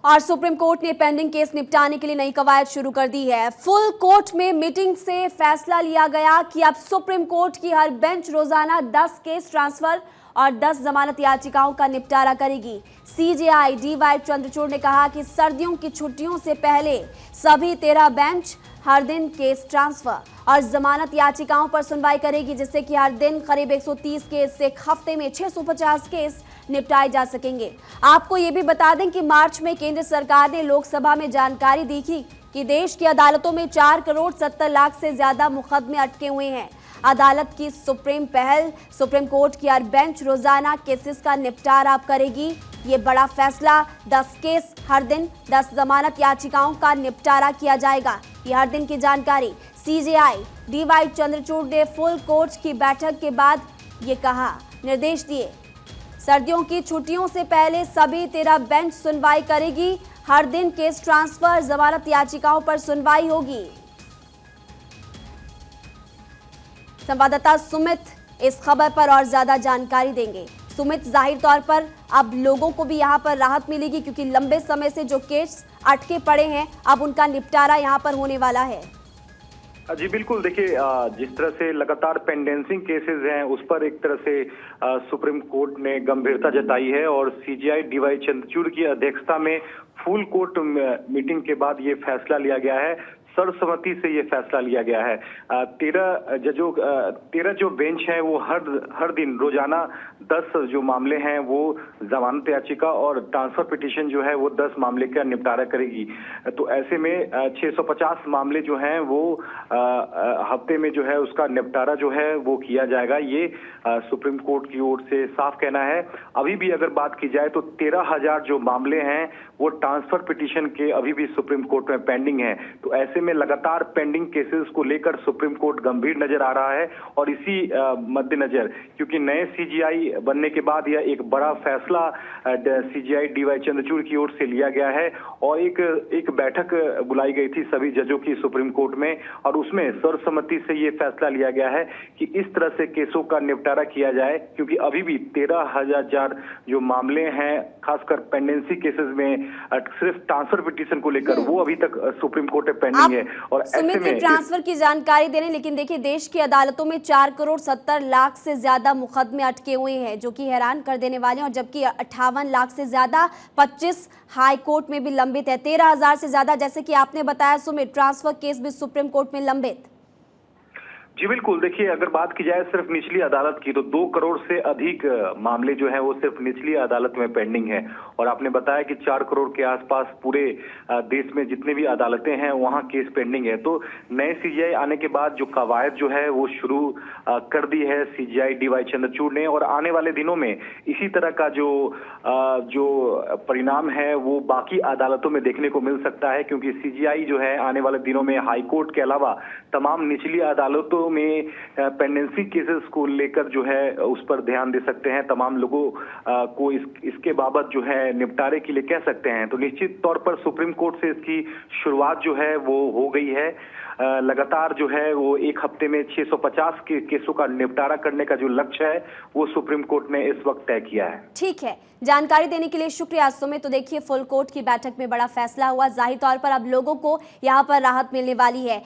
और supreme court ने pending case निपटाने के लिए नई कवायद शुरू कर दी है। फुल कोर्ट में मीटिंग से फैसला लिया गया कि अब सुप्रीम कोर्ट की हर बेंच रोजाना 10 केस ट्रांसफर और 10 जमानत याचिकाओं का निपटारा करेगी। सीजेआई डीवाई चंद्रचूड़ ने कहा कि सर्दियों की छुट्टियों से पहले सभी 13 बेंच हर दिन केस ट्रांसफर और जमानत याचिकाओं पर सुनवाई करेगी, जिससे कि हर दिन करीब 130 केस से एक हफ्ते में 650 केस निपटाए जा सकेंगे। आपको ये भी बता दें कि मार्च में केंद्र सरकार ने लोकसभा में जानकारी दी थी कि देश की अदालतों में 4 करोड़ 70 लाख से ज्यादा मुकदमे अटके हुए हैं। अदालत की सुप्रीम पहल, सुप्रीम कोर्ट की हर बेंच रोजाना केसेस का निपटारा अब करेगी। ये बड़ा फैसला, 10 केस हर दिन, 10 जमानत याचिकाओं का निपटारा किया जाएगा। ये हर दिन की जानकारी सीजेआई डीवाई चंद्रचूड़ ने फुल कोर्ट की बैठक के बाद ये कहा, निर्देश दिए। सर्दियों की छुट्टियों से पहले सभी 13 बेंच सुनवाई करेगी। हर दिन केस ट्रांसफर, जमानत याचिकाओं पर सुनवाई होगी। संवाददाता सुमित इस खबर पर और ज्यादा जानकारी देंगे। सुमित, जाहिर तौर पर अब लोगों को भी यहां पर राहत मिलेगी, क्योंकि लंबे समय से जो केस अटके पड़े हैं अब उनका निपटारा यहां पर होने वाला है। जी बिल्कुल, देखिए जिस तरह से लगातार पेंडेंसिंग केसेस हैं उस पर एक तरह से सुप्रीम कोर्ट ने गंभीरता जताई है और सीजेआई डीवाई चंद्रचूड़ की अध्यक्षता में फुल कोर्ट मीटिंग के बाद ये फैसला लिया गया है। सर्वसम्मति से ये फैसला लिया गया है। 13 जो बेंच है वो हर दिन रोजाना 10 जो मामले हैं वो जमानत याचिका और ट्रांसफर पिटीशन जो है वो 10 मामले का निपटारा करेगी। तो ऐसे में 650 मामले जो हैं वो हफ्ते में जो है उसका निपटारा जो है वो किया जाएगा। ये सुप्रीम कोर्ट की ओर से साफ कहना है। अभी भी अगर बात की जाए तो 13,000 जो मामले हैं वो ट्रांसफर पिटीशन के अभी भी सुप्रीम कोर्ट में पेंडिंग है। तो ऐसे में लगातार पेंडिंग केसेस को लेकर सुप्रीम कोर्ट गंभीर नजर आ रहा है और इसी मद्देनजर, क्योंकि नए सीजीआई बनने के बाद यह एक बड़ा फैसला सीजीआई डीवाई चंद्रचूड़ की ओर से लिया गया है और एक बैठक बुलाई गई थी सभी जजों की सुप्रीम कोर्ट में और उसमें सर्वसम्मति से ये फैसला लिया गया है कि इस तरह से केसों का निपटारा किया जाए, क्योंकि अभी भी 13,000 जो मामले हैं खासकर पेंडेंसी केसेस में सिर्फ ट्रांसफर पिटीशन को लेकर वो अभी तक सुप्रीम कोर्ट में पेंडिंग है। और सुमित ने ट्रांसफर की जानकारी दे रहे हैं, लेकिन देखिए देश की अदालतों में 4 करोड़ 70 लाख से ज्यादा मुकदमे अटके हुए हैं, जो कि हैरान कर देने वाले हैं। और जबकि 58 लाख से ज्यादा 25 हाई कोर्ट में भी लंबित है। 13,000 से ज्यादा, जैसे कि आपने बताया सुमित, ट्रांसफर केस भी सुप्रीम कोर्ट में लंबित। जी बिल्कुल, देखिए अगर बात की जाए सिर्फ निचली अदालत की तो 2 करोड़ से अधिक मामले जो हैं वो सिर्फ निचली अदालत में पेंडिंग है। और आपने बताया कि 4 करोड़ के आसपास पूरे देश में जितने भी अदालतें हैं वहां केस पेंडिंग है। तो नए सीजीआई आने के बाद जो कवायद जो है वो शुरू कर दी है सीजीआई डीवाई चंद्रचूड़ ने और आने वाले दिनों में इसी तरह का जो परिणाम है वो बाकी अदालतों में देखने को मिल सकता है, क्योंकि सीजीआई जो है आने वाले दिनों में हाई कोर्ट के अलावा तमाम निचली अदालतों में पेंडेंसी केसेस को लेकर जो है उस पर ध्यान दे सकते हैं। तमाम लोगों को इसके बाबत जो है निपटारे के लिए कह सकते हैं। तो निश्चित तौर पर सुप्रीम कोर्ट से इसकी शुरुआत जो है वो हो गई है। लगातार जो है वो एक हफ्ते में 650 के केसों का निपटारा करने का जो लक्ष्य है वो सुप्रीम कोर्ट ने इस वक्त तय किया है। ठीक है, जानकारी देने के लिए शुक्रिया सुमित। तो देखिए फुल कोर्ट की बैठक में बड़ा फैसला हुआ, जाहिर तौर पर अब लोगों को यहाँ पर राहत मिलने वाली है।